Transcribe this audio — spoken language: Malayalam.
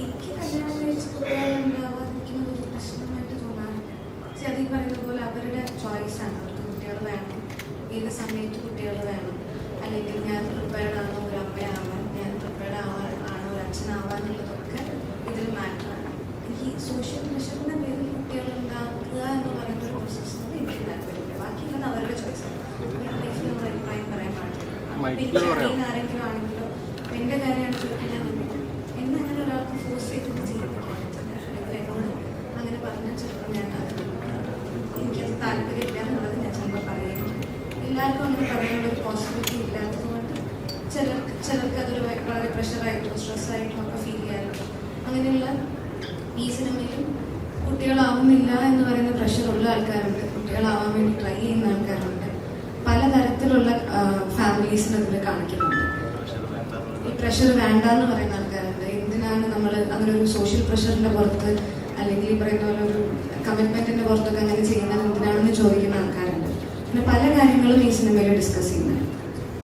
എനിക്ക് കല്യാണം കഴിച്ച് കുട്ടികളുണ്ടാവാതിരിക്കുന്നത് ഒരു പ്രശ്നമായിട്ട് തോന്നാറില്ല. പക്ഷെ അത് ഈ പറയുന്ന പോലെ അവരുടെ ചോയ്സാണ്. അവർക്ക് കുട്ടികൾ വേണം, ഏത് സമയത്ത് കുട്ടികൾ വേണം, അല്ലെങ്കിൽ ഞാൻ പ്രിപ്പയർഡ് ആണോ ഒരു അമ്മയാവാൻ, ഞാൻ പ്രിപ്പയർഡ് ആണോ ഒരു അച്ഛനാവാൻ എന്നുള്ളതൊക്കെ ഇതിൽ മാറ്ററാണ്. എനിക്ക് സോഷ്യൽ പ്രഷറിൻ്റെ പേരിൽ കുട്ടികൾ ഉണ്ടാക്കുക എന്ന് പറയുന്ന ഒരു പ്രോസസ്സിനോട് എനിക്ക് താല്പര്യമില്ല. ബാക്കിയുള്ളത് അവരുടെ ചോയ്സാണ്. അവരുടെ ലൈഫിൽ നമ്മൾ അഭിപ്രായം പറയാൻ പാടില്ല. ആരെങ്കിലും ആണെങ്കിലോ എൻ്റെ കാര്യമാണ് ചോദിക്കാൻ എന്നെ അങ്ങനെ ഒരാൾക്ക് ഫോഴ്സ് ചെയ്തിട്ട് ചെയ്യിപ്പിക്കാൻ എന്നോട് അങ്ങനെ പറഞ്ഞാൽ ചിലപ്പോൾ ഞാൻ എനിക്കത് താല്പര്യമില്ല എന്നുള്ളത് ഞാൻ ചിലപ്പോൾ പറയുന്നു. എല്ലാവർക്കും അങ്ങനെ പറയാനുള്ള ഒരു പോസിബിലിറ്റി ഇല്ലാത്തതുകൊണ്ട് ചിലർക്ക് അതൊരു വളരെ പ്രഷറായിട്ടും സ്ട്രെസ്സായിട്ടും ഒക്കെ ഫീൽ ചെയ്യാറുണ്ട്. അങ്ങനെയുള്ള ഈ സിനിമയിലും കുട്ടികളാവുന്നില്ല എന്ന് പറയുന്ന പ്രഷറുള്ള ആൾക്കാരുണ്ട്, കുട്ടികളാവാൻ വേണ്ടി ട്രൈ ചെയ്യുന്ന ആൾക്കാരുണ്ട്, പലതരത്തിലുള്ള ഫാമിലീസിന് അതിൽ കാണിക്കുന്നുണ്ട്. ഈ പ്രഷർ വേണ്ട എന്ന് പറയുന്ന ആൾക്കാരുണ്ട്. എന്തിനാണ് നമ്മൾ അങ്ങനെ ഒരു സോഷ്യൽ പ്രഷറിന്റെ പുറത്ത് അല്ലെങ്കിൽ ഈ പറയുന്ന പോലെ ഒരു കമ്മിറ്റ്മെന്റിന്റെ പുറത്തൊക്കെ അങ്ങനെ ചെയ്യുന്നത് എന്തിനാണെന്ന് ചോദിക്കുന്ന ആൾക്കാരുണ്ട്. പിന്നെ പല കാര്യങ്ങളും ഈ സിനിമയിൽ ഡിസ്കസ് ചെയ്യുന്നുണ്ട്.